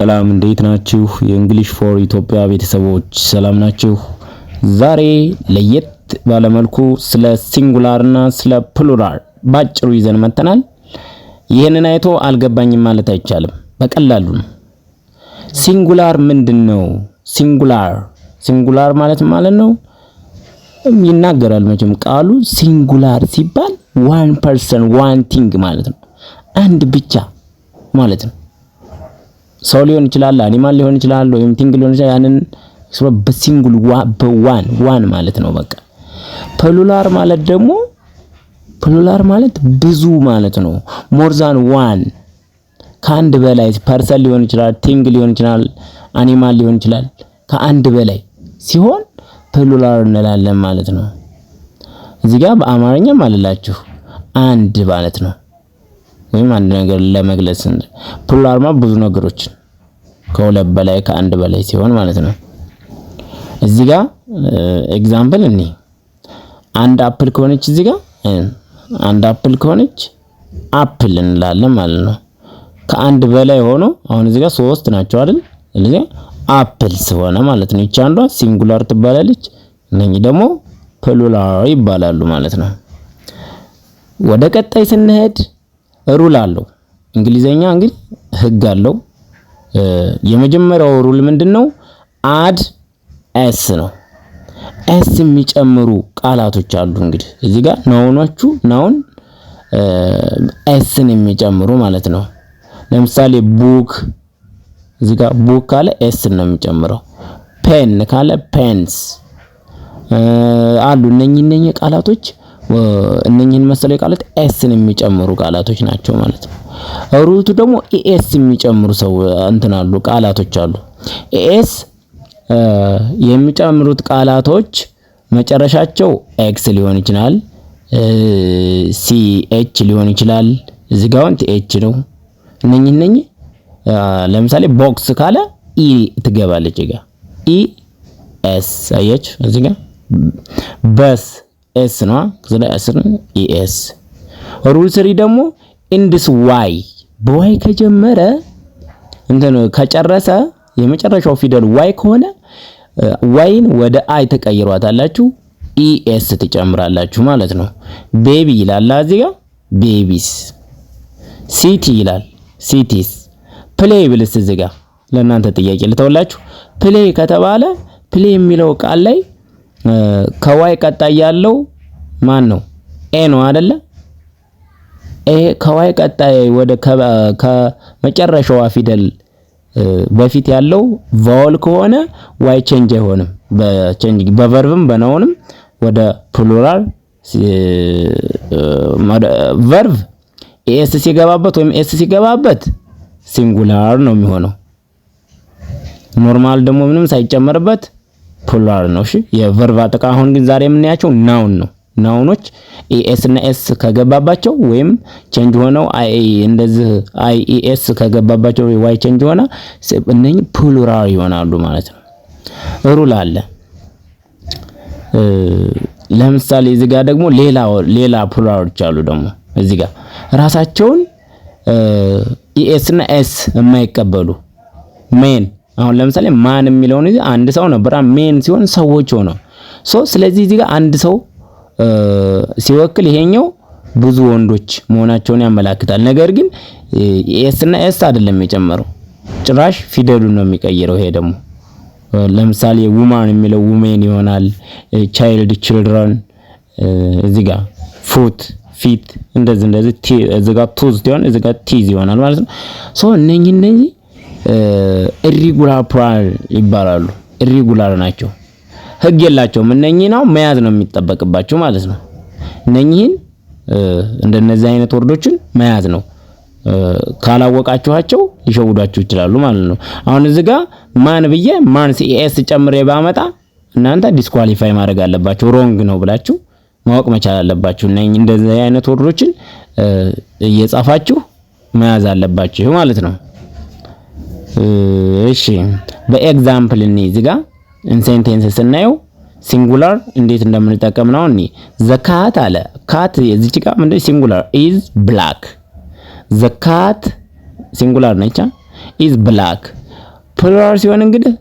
ሰላም እንዴት ናችሁ? የእንግሊሽ ፎር ኢትዮጵያ ቤተሰቦች ሰላም ናችሁ? ዛሬ ለየት ባለመልኩ ስለ ሲንጉላርና ስለ ፕሉራል ባጭሩ ይዘን መተናል። ይሄንን አይቶ አልገባኝም ማለት አይቻልም። በቀላሉ ሲንጉላር ምንድነው? ሲንጉላር ማለት ነው ይናገራል መቼም ቃሉ ሲንጉላር ሲባል one person one thing ማለት ነው። አንድ ብቻ ማለት ነው። ሰው ሊሆን ይችላል፣ አኒማል ሊሆን ይችላል፣ ወይም ቲንግ ሊሆን ይችላል። ያንን በሲንጉል ዋን ማለት ነው። በቃ ፕሉራል ማለት ብዙ ማለት ነው። ሞር ዛን ዋን ከአንድ በላይ ፐርሰን ሊሆን ይችላል፣ ቲንግ ሊሆን ይችላል፣ አኒማል ሊሆን ይችላል። ከአንድ በላይ ሲሆን ፕሉራል እንላለን ማለት ነው። እዚህ ጋር በአማርኛ ማለላችሁ አንድ ማለት ነው። ወይም አንድ ነገር ለመግለጽ ፕሉራል ማለት ብዙ ነገሮች ከሁለት በላይ ከአንድ በላይ ሲሆን ማለት ነው። እዚህ ጋር ኤግዛምፕል አንድ አፕል ከሆነች እዚህ ጋር አንድ አፕል ከሆነች አፕል እንላለን ማለት ነው። ከአንድ በላይ ሆኖ አሁን እዚህ ጋር ሶስት ናቸው አይደል? ስለዚህ አፕልስ ሆነ ማለት ነው። እቺ አንዷ ሲንጉላር ትባላለች፣ እነኚህ ደግሞ ፕሉራል ይባላሉ ማለት ነው። ወደ ቀጣይ ስንሄድ ሩል አለው። እንግሊዘኛ እንግዲህ ህግ አለው። የመጀመሪያው ሩል ምንድነው? አድ ኤስ ነው። ኤስ የሚጨምሩ ቃላቶች አሉ። እንግዲህ እዚህ ጋር ናውን ኤስን የሚጨምሩ ማለት ነው። ለምሳሌ ቡክ እዚህ ጋር ቡክ ካለ ኤስን ነው የሚጨምረው። ፔን ካለ ፔንስ አሉ። እነኚህ ቃላቶች እነኚህን መሰለ ቃላት ኤስን የሚጨምሩ ቃላቶች ናቸው ማለት ነው። ሩቱ ደግሞ ኤስ የሚጨምሩ አሉ ቃላቶች አሉ። ኤስ የሚጨምሩት ቃላቶች መጨረሻቸው ኤክስ ሊሆን ይችላል፣ ሲ ኤች ሊሆን ይችላል። እዚህ ጋር ኤች ነው። እነኚህ ለምሳሌ ቦክስ ካለ ኢ ትገባለች። እዚህ ጋር ኢ ኤስ አየች። እዚህ ጋር በስ ኤስ ነው። ስለዚህ ኤስ ኢኤስ። ሩል 3 ደግሞ ኢንድስ ዋይ በዋይ ከጀመረ ከጨረሰ የመጨረሻው ፊደል ዋይ ከሆነ ዋይን ወደ አይ ተቀይሯታላችሁ፣ ኢኤስ ትጨምራላችሁ ማለት ነው። ቤቢ ይላል እዚህ ጋር ቤቢስ። ሲቲ ይላል ሲቲስ። ፕሌይ ብልስ እዚህ ጋር ለእናንተ ጥያቄ ልተውላችሁ። ፕሌይ ከተባለ ፕሌይ የሚለው ቃል ላይ ከዋይ ቀጣይ ያለው ማን ነው? ኤ ነው አይደለ? ኤ ከዋይ ቀጣይ ወደ ከመጨረሻዋ ፊደል በፊት ያለው ቫወል ከሆነ ዋይ ቼንጅ አይሆንም። በቨርብም በናውንም ወደ ፕሉራል ቨርብ ኤስ ሲገባበት ወይም ኤስ ሲገባበት ሲንጉላር ነው የሚሆነው። ኖርማል ደግሞ ምንም ሳይጨመርበት ፕሉራል ነው። እሺ የቨርብ አጠቃ አሁን ግን ዛሬ የምናያቸው ናውን ነው። ናውኖች ኤስ እና ኤስ ከገባባቸው ወይም ቼንጅ ሆነው አይ እንደዚህ አይ ኤስ ከገባባቸው ዋይ ቼንጅ ሆነ እነኚህ ፕሉራል ይሆናሉ ማለት ነው። ሩል አለ። ለምሳሌ እዚህ ጋር ደግሞ ሌላ ፕሉራሎች አሉ። ደግሞ እዚህ ጋር ራሳቸውን ኤስ እና ኤስ የማይቀበሉ ሜን። አሁን ለምሳሌ ማን የሚለውን አንድ ሰው ነበር፣ ሜን ሲሆን ሰዎች ሆነው ስለዚህ እዚህ ጋር አንድ ሰው ሲወክል ይሄኛው ብዙ ወንዶች መሆናቸውን ያመላክታል። ነገር ግን ኤስ እና ኤስ አይደለም የጨመረው፣ ጭራሽ ፊደሉን ነው የሚቀይረው። ይሄ ደግሞ ለምሳሌ ውማን የሚለው ውሜን ይሆናል። ቻይልድ ቺልድረን፣ እዚህ ጋር ፉት ፊት፣ እንደዚህ እዚህ ጋር ቱዝ ሲሆን እዚህ ጋር ቲዝ ይሆናል ማለት ነው። እነኚህ ኢሪጉላር ፕሉራል ይባላሉ። ኢሪጉላር ናቸው፣ ህግ የላቸውም። እነኚህ ነው መያዝ ነው የሚጠበቅባችሁ ማለት ነው። እነኚህን እንደነዚህ አይነት ወርዶችን መያዝ ነው። ካላወቃችኋቸው ሊሸውዷችሁ ይችላሉ ማለት ነው። አሁን እዚህ ጋር ማን ብዬ ማን ሲኤስ ጨምሬ ባመጣ እናንተ ዲስኳሊፋይ ማድረግ አለባችሁ። ሮንግ ነው ብላችሁ ማወቅ መቻል አለባችሁ። እነኚህ እንደዚህ አይነት ወርዶችን እየጻፋችሁ መያዝ አለባችሁ ማለት ነው። እሺ በኤግዛምፕል እዚህ ጋር ሴንቴንስ ስናየው ሲንጉላር እንዴት እንደምንጠቀም ነው። ዘካት አለ ካት እዚች ጋር ምንድነው ሲንጉላር is black። ዘካት ሲንጉላር ነች is black ፕሉራል ሲሆን እንግዲህ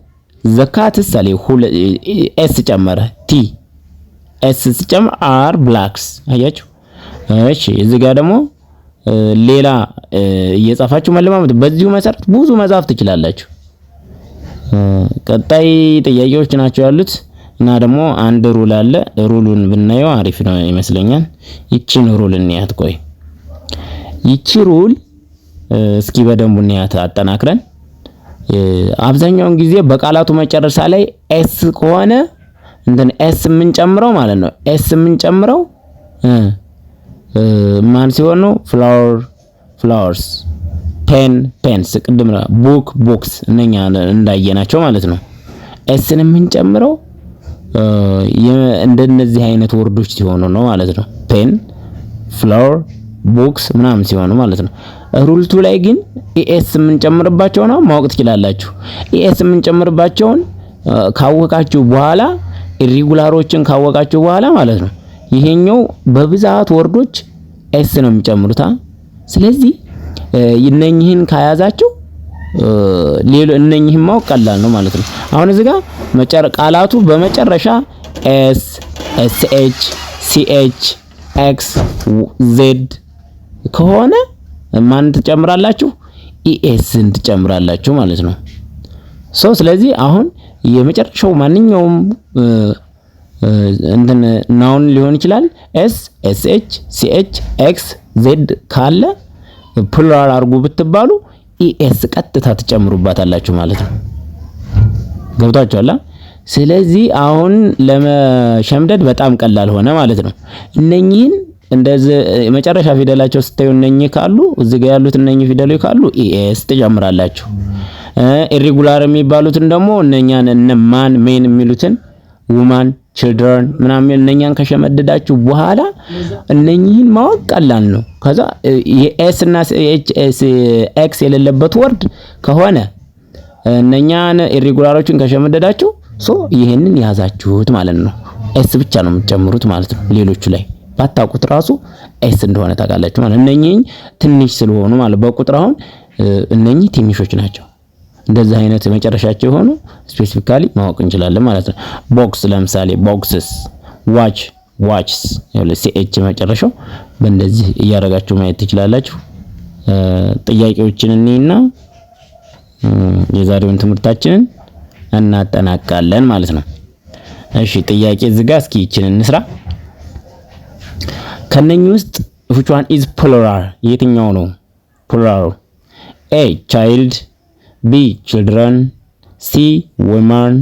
ዘካትስ አለ ኤስ ጨመረ ቲ ኤስ ሲጨምር አር ብላክስ አያችሁ። እሺ እዚህ ጋር ደግሞ ሌላ እየጻፋችሁ መለማመድ በዚሁ መሰረት ብዙ መጻፍ ትችላላችሁ። ቀጣይ ጥያቄዎች ናቸው ያሉት እና ደግሞ አንድ ሩል አለ። ሩሉን ብናየው አሪፍ ነው ይመስለኛል። ይቺን ሩል እንያት። ቆይ ይቺ ሩል እስኪ በደንብ እንያት አጠናክረን። አብዛኛውን ጊዜ በቃላቱ መጨረሻ ላይ ኤስ ከሆነ እንትን ኤስ የምንጨምረው ማለት ነው። ኤስ የምንጨምረው ማን ሲሆን ነው? ፍላወር ፍላወርስ፣ ፔን ፔንስ፣ ቅድም ቡክ ቡክስ እነኛ እንዳየናቸው ማለት ነው። ኤስን የምንጨምረው እንደነዚህ አይነት ወርዶች ሲሆኑ ነው ማለት ነው። ፔን፣ ፍላወር፣ ቡክስ ምናምን ሲሆኑ ማለት ነው። ሩልቱ ላይ ግን ኢኤስ የምንጨምርባቸው ነው ማወቅ ትችላላችሁ። ኢኤስ የምንጨምርባቸውን ካወቃችሁ በኋላ ኢሪጉላሮችን ካወቃችሁ በኋላ ማለት ነው ይሄኛው በብዛት ወርዶች ኤስ ነው የሚጨምሩታ። ስለዚህ እነኚህን ከያዛችሁ እነኚህን ማወቅ ቀላል ነው ማለት ነው። አሁን እዚህ ጋር ቃላቱ በመጨረሻ ኤስ፣ ኤስኤች፣ ሲኤች፣ ኤክስ፣ ዜድ ከሆነ ማን ትጨምራላችሁ? ኢኤስን ትጨምራላችሁ ማለት ነው። ስለዚህ አሁን የመጨረሻው ማንኛውም እንትን ናውን ሊሆን ይችላል ኤስ፣ ኤስኤች፣ ሲኤች፣ ኤክስ፣ ዜድ ካለ ፕሉራል አድርጉ ብትባሉ ኢኤስ ቀጥታ ትጨምሩባታላችሁ ማለት ነው። ገብታችኋል? ስለዚህ አሁን ለመሸምደድ በጣም ቀላል ሆነ ማለት ነው። እነኚህን እንደዚህ መጨረሻ ፊደላቸው ስታዩ እነኚህ ካሉ እዚህ ጋር ያሉት እነኚህ ፊደሎች ካሉ ኢኤስ ትጨምራላችሁ። ኢሪጉላር የሚባሉትን ደግሞ እነኛን ማን ሜን የሚሉትን ውማን ችልድረን ምናምን እነኛን ከሸመደዳችሁ በኋላ እነኚህን ማወቅ ቀላል ነው። ከዛ የኤስ እና ኤክስ የሌለበት ወርድ ከሆነ እነኛን ኢሪጉላሮችን ከሸመደዳችሁ ይሄንን ያዛችሁት ማለት ነው። ኤስ ብቻ ነው የምትጨምሩት ማለት ነው። ሌሎቹ ላይ ባታውቁት ራሱ ኤስ እንደሆነ ታውቃላችሁ ማለት ነው። እነኚህ ትንሽ ስለሆኑ ማለት በቁጥር አሁን እነኚህ ትንሾች ናቸው። እንደዚህ አይነት መጨረሻቸው የሆኑ ስፔሲፊካሊ ማወቅ እንችላለን ማለት ነው። ቦክስ ለምሳሌ ቦክስስ፣ ዋች ዋችስ፣ ሲኤች መጨረሻው በእንደዚህ እያደረጋችሁ ማየት ትችላላችሁ። ጥያቄዎችን እንይና የዛሬውን ትምህርታችንን እናጠናቃለን ማለት ነው። እሺ ጥያቄ እዚህ ጋር እስኪ ይችን እንስራ። ከነኚህ ውስጥ which one is plural? የትኛው ነው plural? A child, B children, C woman,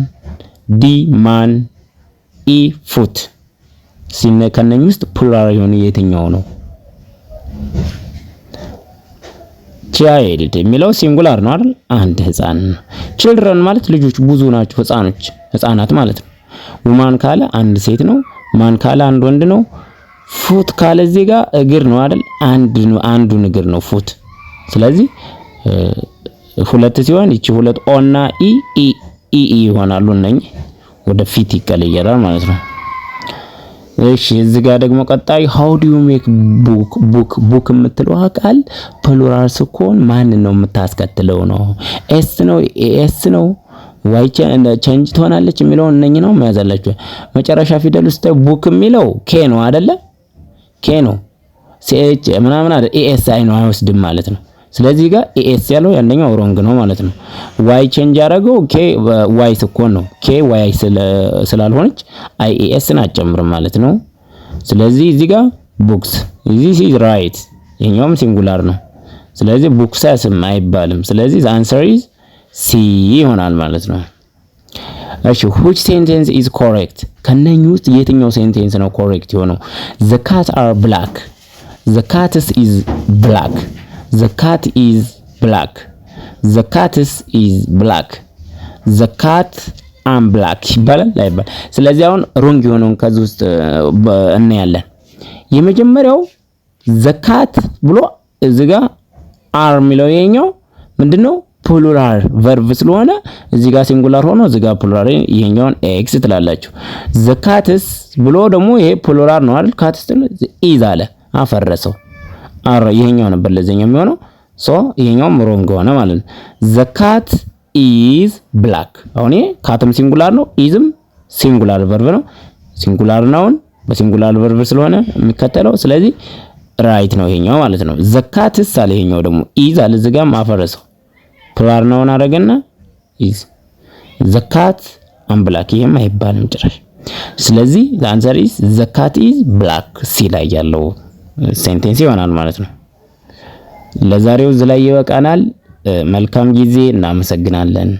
D man, E foot። ከነኚህ ውስጥ plural የሆነ የትኛው ነው? child የሚለው ሲንጉላር ነው አይደል? አንድ ህፃን። children ማለት ልጆች ብዙ ናቸው፣ ህፃናት ማለት ነው። woman ካለ አንድ ሴት ነው። man ካለ አንድ ወንድ ነው። ፉት ካለ እዚህ ጋር እግር ነው አይደል? አንዱን እግር ነው ፉት። ስለዚህ ሁለት ሲሆን እቺ ሁለት ኦ እና ኢ ይሆናሉ። እነኚህ ወደ ፊት ይቀየራል ማለት ነው። እሺ እዚህ ጋር ደግሞ ቀጣይ how do you make book የምትለው ቃል ፕሉራል ስኮን ማን ነው የምታስከትለው ነው? ኤስ ነው ኤስ ነው ዋይ ቼንጅ ትሆናለች የሚለው እነኚህ ነው መያዛላችሁ። መጨረሻ ፊደል ውስጥ ቡክ የሚለው ኬ ነው አይደለ? ኬ ነው። ሲኤች ምናምን አይደል? ኤኤስ አይ ነው አይወስድም ማለት ነው። ስለዚህ ጋር ኤኤስ ያለው ያንደኛው ሮንግ ነው ማለት ነው። ዋይ ቼንጅ ያደረገው ኬ ዋይ ስኮን ነው። ኬ ዋይ ስላልሆነች አይ ኤኤስን አጨምርም ማለት ነው። ስለዚህ እዚህ ጋር ቡክስ this is right ይሄኛውም ሲንጉላር ነው። ስለዚህ ቡክስም አይባልም። ስለዚህ the answer is C ይሆናል ማለት ነው። እሺ which sentence is correct? ከነኚህ ውስጥ የትኛው ሴንቴንስ ነው ኮሬክት የሆነው? the cat are black, the cat is black, the cat is black, the cat is black, the cat am black ይባላል አይባል? ስለዚህ አሁን ሮንግ የሆነውን ከዚህ ውስጥ እናያለን። የመጀመሪያው the cat ብሎ እዚህ ጋር are የሚለው ይሄኛው ምንድነው? ፕሉራል ቨርብ ስለሆነ እዚህ ጋር ሲንጉላር ሆኖ እዚህ ጋር ፕሉራል ይሄኛውን ኤክስ ትላላችሁ። ዘካትስ ብሎ ደግሞ ይሄ ፕሉራል ነው አይደል? ካትስ ኢዝ አለ አፈረሰው። ይሄኛው ነበር ለዚህኛው የሚሆነው። ይሄኛውም ሮንግ ሆነ ማለት ነው። ዘካት ኢዝ ብላክ። አሁን ካትም ሲንጉላር ነው፣ ኢዝም ሲንጉላር ቨርብ ነው። ሲንጉላር ናውን በሲንጉላር ቨርብ ስለሆነ የሚከተለው ስለዚህ ራይት ነው ይሄኛው ማለት ነው። ዘካትስ አለ ይሄኛው ደግሞ ኢዝ አለ እዚህ ጋርም አፈረሰው ፕሉራል ናውን አደረገና ኢዝ ዘካት አም ብላክ ይሄም አይባልም ጭራሽ። ስለዚህ the answer is the cat is black ሲ ላይ ያለው ሴንቴንስ ይሆናል ማለት ነው። ለዛሬው እዚህ ላይ ይበቃናል። መልካም ጊዜ። እናመሰግናለን።